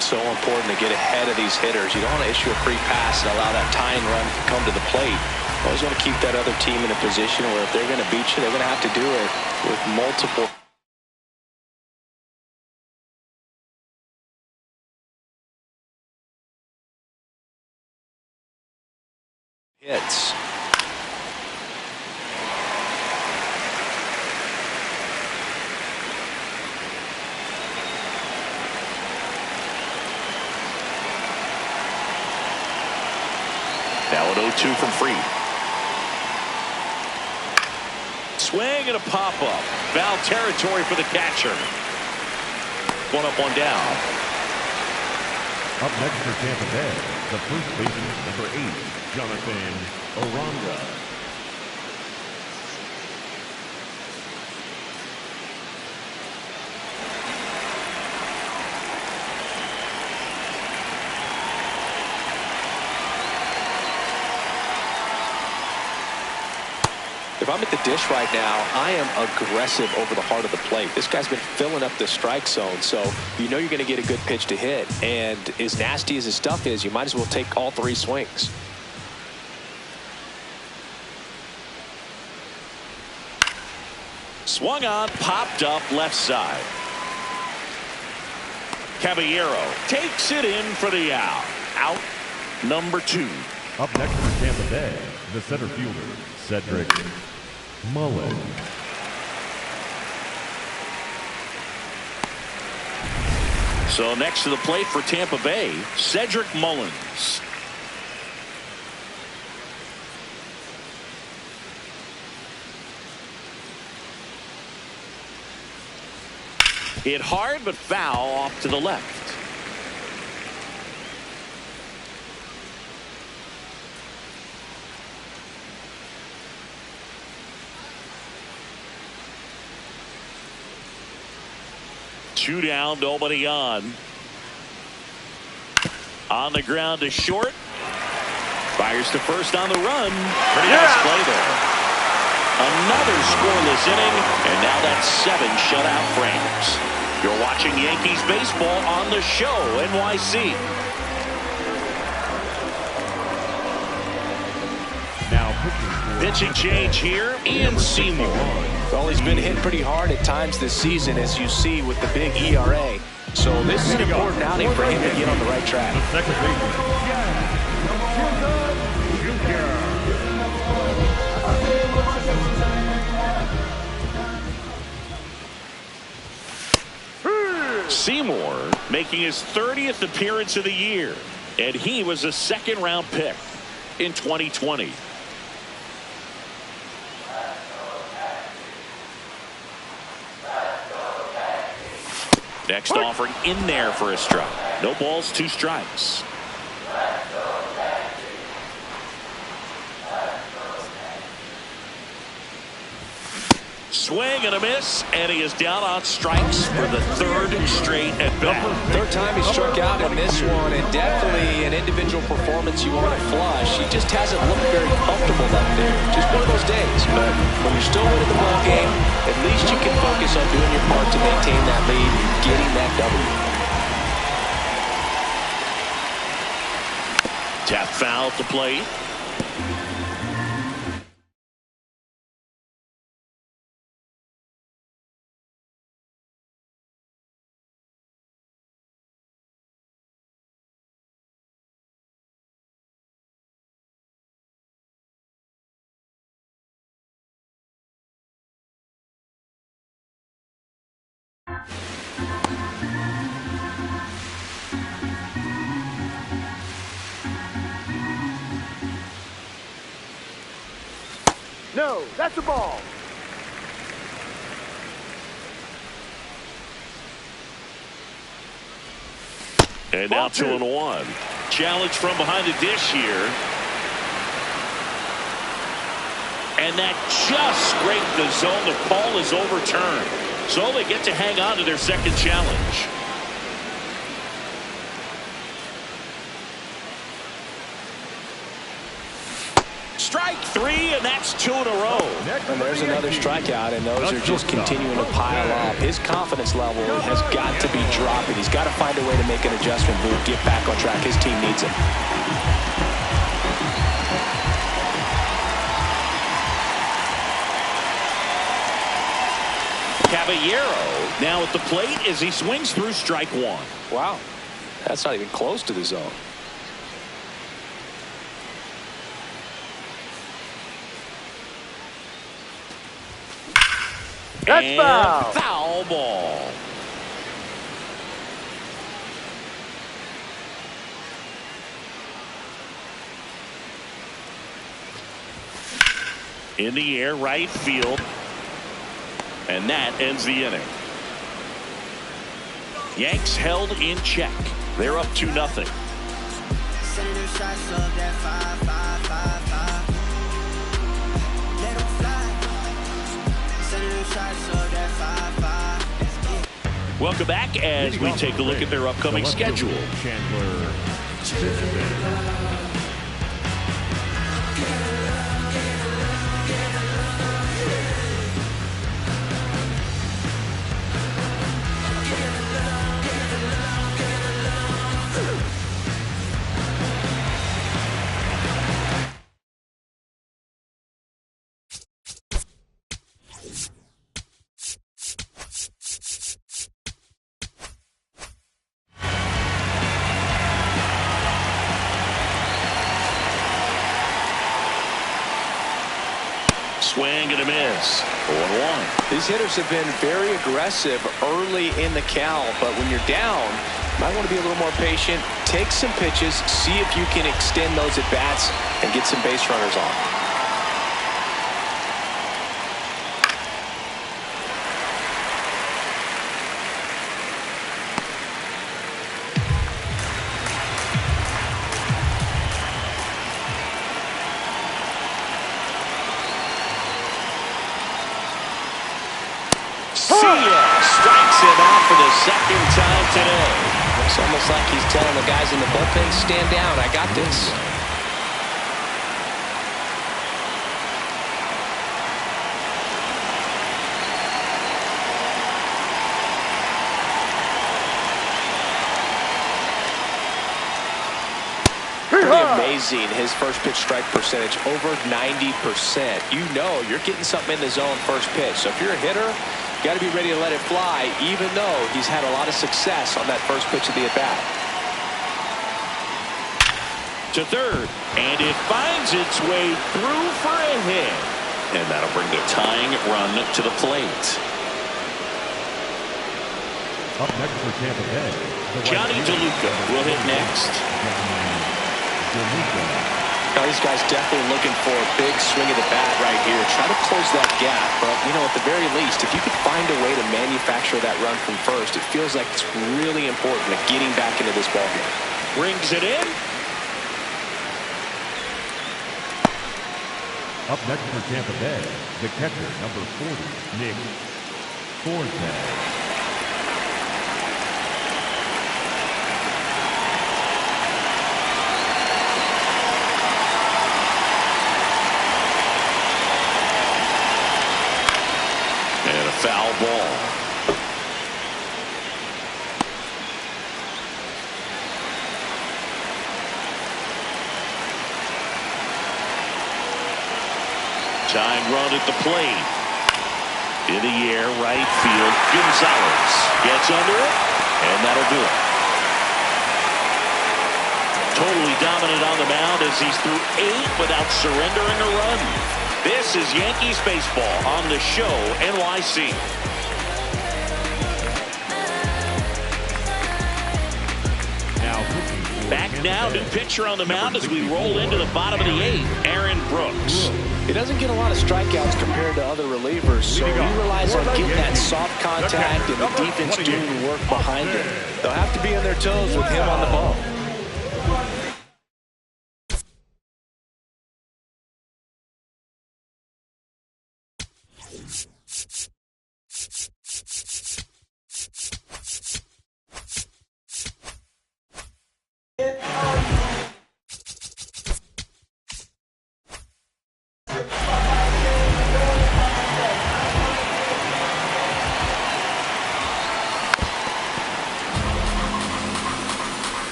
So important to get ahead of these hitters. You don't want to issue a free pass and allow that tying run to come to the plate. You always want to keep that other team in a position where if they're going to beat you, they're going to have to do it with multiple hits. Now an 0-2 from Fried. Swing and a pop-up. Foul territory for the catcher. One up, one down. Up next for Tampa Bay, the first baseman, number 8, Jonathan Aranda. If I'm at the dish right now, I am aggressive over the heart of the plate. This guy's been filling up the strike zone, so you know you're going to get a good pitch to hit. And as nasty as his stuff is, you might as well take all 3 swings. Swung on, popped up left side. Caballero takes it in for the out. Out number 2. Up next for Tampa Bay, the center fielder, Cedric Mullen. So next to the plate for Tampa Bay, Cedric Mullins. Hit hard but foul off to the left. Two down, nobody on. On the ground to short. Fires to first on the run. Pretty nice play there. Another scoreless inning, and now that's 7 shutout frames. You're watching Yankees baseball on the show, NYC. Now pitching change here, Ian Seymour. Well, he's been hit pretty hard at times this season, as you see with the big ERA. So this is an important outing for him to get on the right track. the second baseman, Seymour making his 30th appearance of the year, and he was a second-round pick in 2020. Next offering in there for a strike. No balls, 2 strikes. Swing and a miss, and he is down on strikes for the 3rd straight at bat. 3rd time he struck out in this one, and definitely an individual performance you want to flush. He just hasn't looked very comfortable you're still winning the ball game. At least you can focus on doing your part to maintain that lead and getting that W. Tap foul at the plate. No, that's a ball. And now 2-1. Challenge from behind the dish here. And that just scraped the zone. The call is overturned. So they get to hang on to their second challenge. Strike three, and that's 2 in a row. And there's another strikeout, and those are just continuing to pile up. His confidence level has got to be dropping. He's got to find a way to make an adjustment move, get back on track. His team needs him. Caballero now at the plate as he swings through strike one. Wow, that's not even close to the zone. That's and foul. Foul ball. In the air, right field. And that ends the inning. Yanks held in check. They're up 2-0. Welcome back as we take a look at their upcoming schedule. Chandler Cincinnati. Swing and a miss. 0-1. These hitters have been very aggressive early in the count, but when you're down, you might want to be a little more patient, take some pitches, see if you can extend those at-bats and get some base runners on. Strikes him out for the second time today. It's almost like he's telling the guys in the bullpen, stand down, I got this. Pretty amazing, his first pitch strike percentage, over 90%. You know you're getting something in the zone first pitch. So if you're a hitter, you got to be ready to let it fly, even though he's had a lot of success on that first pitch of the at-bat. To third, and it finds its way through for a hit. And that'll bring the tying run to the plate. Up next for Tampa Bay, Johnny DeLuca will hit next. Now, this guy's definitely looking for a big swing of the bat right here. Try to close that gap. But, you know, at the very least, if you could find a way to manufacture that run from first, it feels like it's really important to getting back into this ballgame. Brings it in. Up next for Tampa Bay, the catcher, number 40, Nick Forte. Foul ball. Tying run at the plate. In the air, right field. Gonzalez gets under it, and that'll do it. Totally dominant on the mound as he's through 8 without surrendering a run. This is Yankees baseball on the show, NYC. Back now, new pitcher on the mound as we roll into the bottom of the 8th, Aaron Brooks. He doesn't get a lot of strikeouts compared to other relievers, so he relies on getting that soft contact and the defense doing the work behind him. They'll have to be on their toes with him on the ball.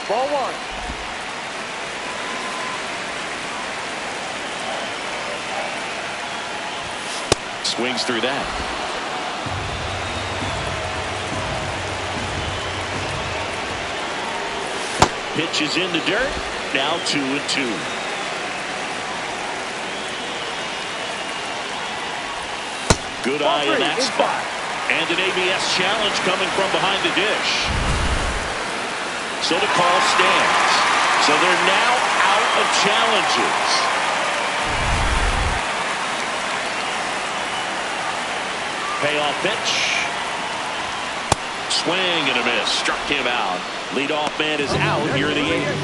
Ball 1. Swings through that. Pitches in the dirt. Now 2-2. Good eye in that spot. And an ABS challenge coming from behind the dish. So the call stands. So they're now out of challenges. Payoff pitch. Swing and a miss. Struck him out. Leadoff man is out here in the 8th.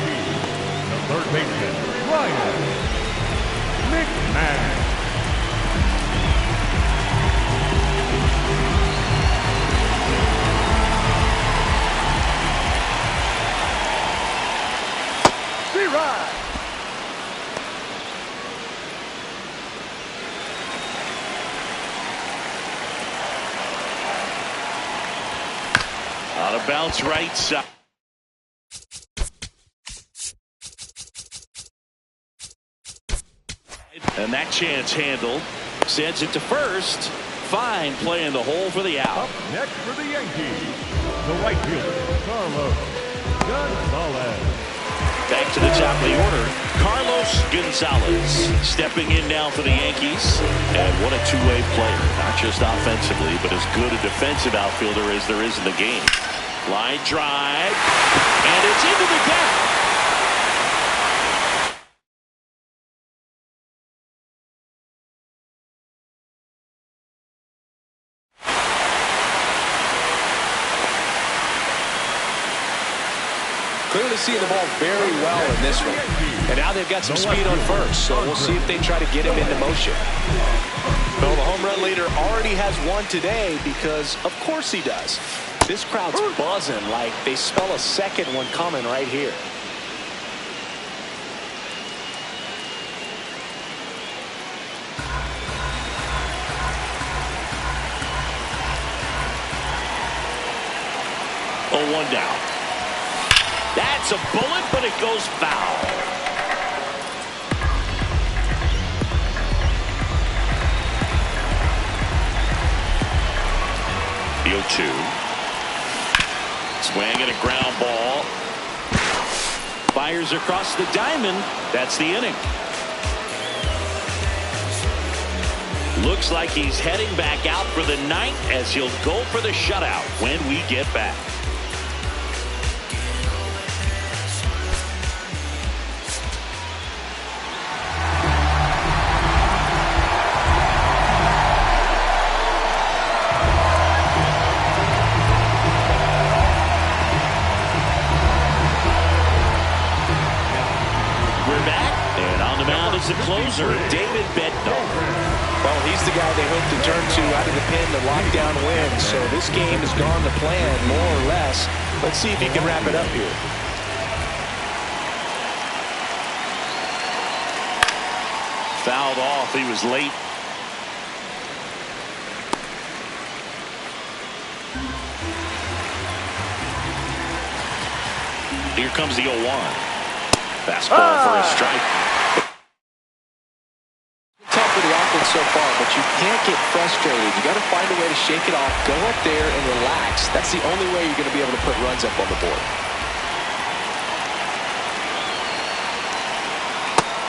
The third baseman, Ryan McMahon. Ride. On a bounce right side. And that chance handled. Sends it to first. Fine play in the hole for the out. Up next for the Yankees, the right fielder, Carlos Gonzalez. Back to the top of the order, Carlos Gonzalez stepping in now for the Yankees. And what a two-way player, not just offensively, but as good a defensive outfielder as there is in the game. Line drive, and it's into the gap. Clearly seeing the ball very well in this one. And now they've got some speed on first, so we'll see if they try to get him into motion. Well, the home run leader already has one today because, of course he does. This crowd's buzzing like they smell a second one coming right here. Oh, 1 down. That's a bullet, but it goes foul. The 0-2. Swing and a ground ball. Fires across the diamond. That's the inning. Looks like he's heading back out for the 9th as he'll go for the shutout when we get back. The closer, David Bednar. Well, he's the guy they hope to turn to out of the pen to lock down wins. So this game has gone to plan, more or less. Let's see if he can wrap it up here. Fouled off. He was late. Here comes the 0-1. Fastball for a strike. Tough for the offense so far, but you can't get frustrated. You got to find a way to shake it off, go up there and relax. That's the only way you're going to be able to put runs up on the board.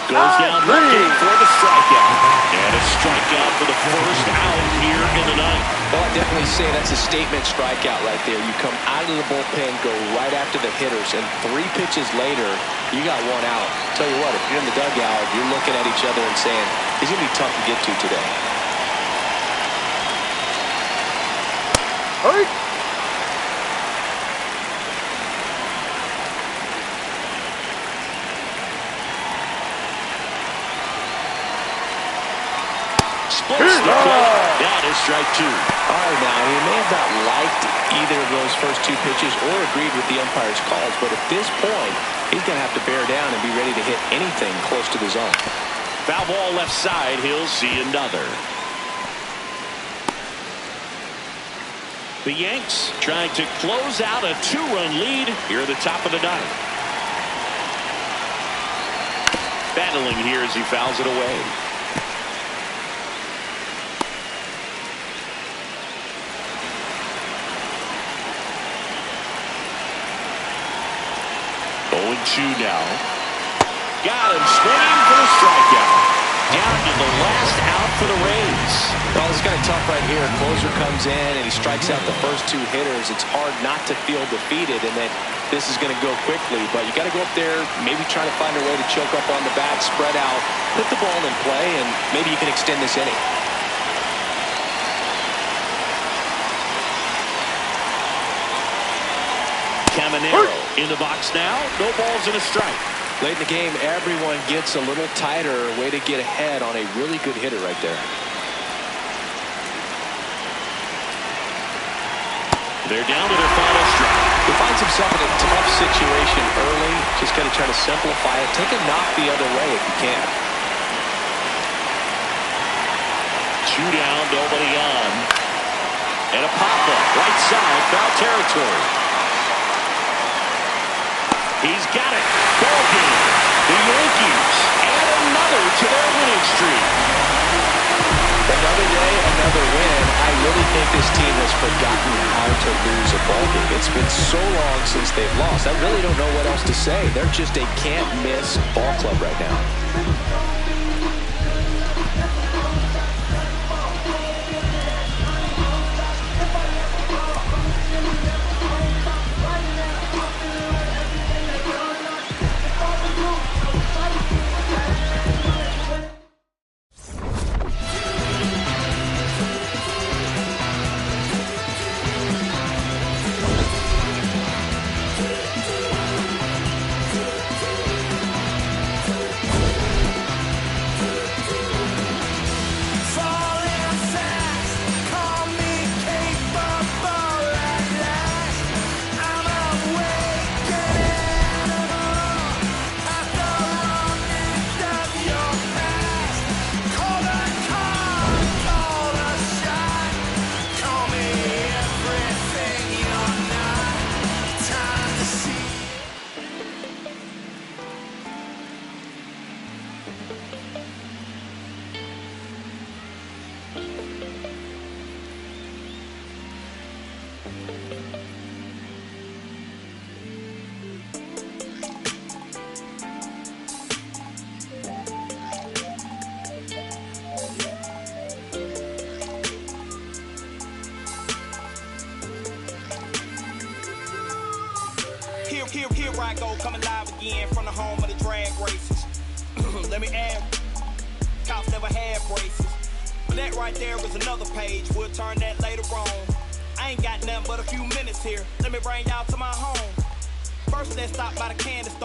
Goes down looking for the strikeout. And a strikeout for the first out here in the ninth. Well, I'd definitely say that's a statement strikeout right there. You come out of the bullpen, go right after the hitters, and 3 pitches later, you got 1 out. Tell you what, if you're in the dugout, you're looking at each other and saying, he's going to be tough to get to today. Hurry! Splits the plate. Down is strike 2. All right, now, he may have not liked either of those first 2 pitches or agreed with the umpire's calls, but at this point, he's going to have to bear down and be ready to hit anything close to the zone. Foul ball left side. He'll see another. The Yanks trying to close out a 2-run lead here at the top of the ninth. Battling here as he fouls it away. Now. Got him swinging for the strikeout. Down to the last out for the Rays. Well, it's kind of tough right here. Closer comes in and he strikes out the first 2 hitters. It's hard not to feel defeated, and then this is going to go quickly. But you got to go up there, maybe try to find a way to choke up on the bat, spread out, put the ball in play, and maybe you can extend this inning. Caminero in the box now. No balls and a strike. Late in the game, everyone gets a little tighter. Way to get ahead on a really good hitter right there. They're down to their final strike. He finds himself in a tough situation early. Just got to try to simplify it. Take a knock the other way if you can. 2 down, nobody on. And a pop-up. Right side, foul territory. He's got it. Ball game. The Yankees add another to their winning streak. Another day, another win. I really think this team has forgotten how to lose a ball game. It's been so long since they've lost. I really don't know what else to say. They're just a can't-miss ball club right now. Here I go, coming live again from the home of the drag races. Let me add, cops never had braces. But that right there is another page, we'll turn that later on. I ain't got nothing but a few minutes here, let me bring y'all to my home. First let's stop by the candy store.